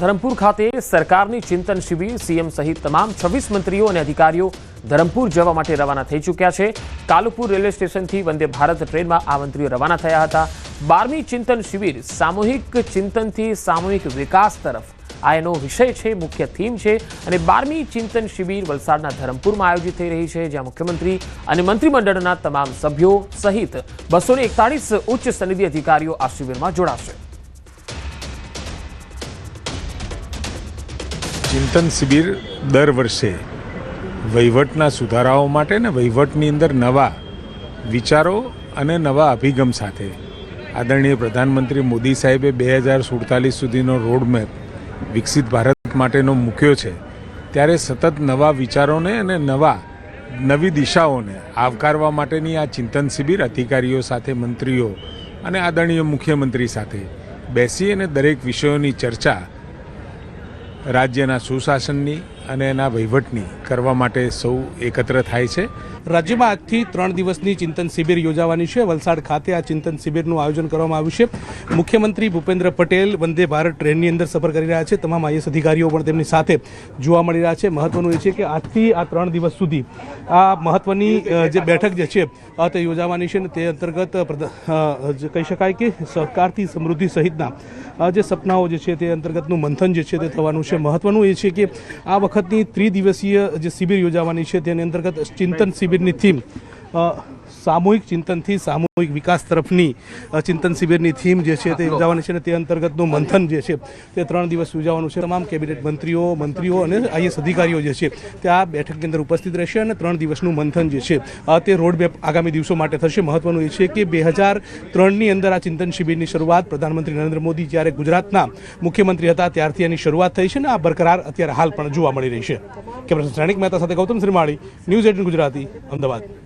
ધરમપુર ખાતે સરકારની ચિંતન શિબિર સીએમ સહિત તમામ 26 મંત્રીઓ અને અધિકારીઓ ધરમપુર જવા માટે રવાના થઈ ચૂક્યા છે। કાલુપુર રેલવે સ્ટેશનથી વંદે ભારત ટ્રેનમાં આ મંત્રીઓ રવાના થયા હતા। 12મી ચિંતન શિબિર સામૂહિક ચિંતનથી સામૂહિક વિકાસ તરફ આ એનો વિષય છે, મુખ્ય થીમ છે અને 12મી ચિંતન શિબિર વલસાડના ધરમપુરમાં આયોજિત થઈ રહી છે, જ્યાં મુખ્યમંત્રી અને મંત્રીમંડળના તમામ સભ્યો સહિત 241 ઉચ્ચ સનદી અધિકારીઓ આ શિબિરમાં જોડાશે। ચિંતન શિબિર દર વર્ષે વહીવટના સુધારાઓ માટે ને વહીવટની અંદર નવા વિચારો અને નવા અભિગમ સાથે આદરણીય પ્રધાનમંત્રી મોદી સાહેબે 2047 સુધીનો રોડમેપ વિકસિત ભારત માટેનો મૂક્યો છે, ત્યારે સતત નવા વિચારોને અને નવી દિશાઓને આવકારવા માટેની આ ચિંતન શિબિર અધિકારીઓ સાથે, મંત્રીઓ અને આદરણીય મુખ્યમંત્રી સાથે બેસી અને દરેક વિષયોની ચર્ચા રાજ્યના સુશાસનની અને એના વહીવટની કરવા માટે સૌ એકત્ર થાય છે। રાજ્યમાં આજથી 3 દિવસની ચિંતન શિબિર યોજાવાની છે। વલસાડ ખાતે આ ચિંતન શિબિરનું આયોજન કરવામાં આવ્યું છે। મુખ્યમંત્રી ભૂપેન્દ્ર પટેલ વંદે ભારત ટ્રેનની અંદર સફર કરી રહ્યા છે। તમામ આઈએસ અધિકારીઓ પણ તેમની સાથે જોવા મળી રહ્યા છે। મહત્વનું એ છે કે આજથી આ 3 દિવસ સુધી આ મહત્વની જે બેઠક જે છે તે યોજાવાની છે, અને તે અંતર્ગત કહી શકાય કે સહકારથી સમૃદ્ધિ સહિતના જે સપનાઓ જે છે તે અંતર્ગતનું મંથન જે છે તે થવાનું છે। મહત્વનું એ છે કે આ વખતની ત્રિદિવસીય જે શિબિર યોજાવાની છે તેની અંતર્ગત ચિંતન શિબિરની થીમ સામૂહિક ચિંતનથી સામૂહિક વિકાસ તરફની ચિંતન શિબિરની થીમ જે છે તે યોજાવાની છે, અને તે અંતર્ગતનું મંથન જે છે તે 3 દિવસ યોજાવાનું છે। તમામ કેબિનેટ મંત્રીઓ અને આઈએસ અધિકારીઓ જે છે તે આ બેઠકની અંદર ઉપસ્થિત રહેશે, અને 3 દિવસનું મંથન જે છે તે રોડમેપ આગામી દિવસો માટે થશે। મહત્વનું એ છે કે 2003ની અંદર આ ચિંતન શિબિરની શરૂઆત પ્રધાનમંત્રી નરેન્દ્ર મોદી જ્યારે ગુજરાતના મુખ્યમંત્રી હતા ત્યારથી એની શરૂઆત થઈ છે, અને આ બરકરાર અત્યારે હાલ પણ જોવા મળી રહી છે। કેમેરા પર્સન શ્રેણિક મહેતા સાથે ગૌતમ શ્રીમાળી, ન્યૂઝ 18 ગુજરાતી, અમદાવાદ।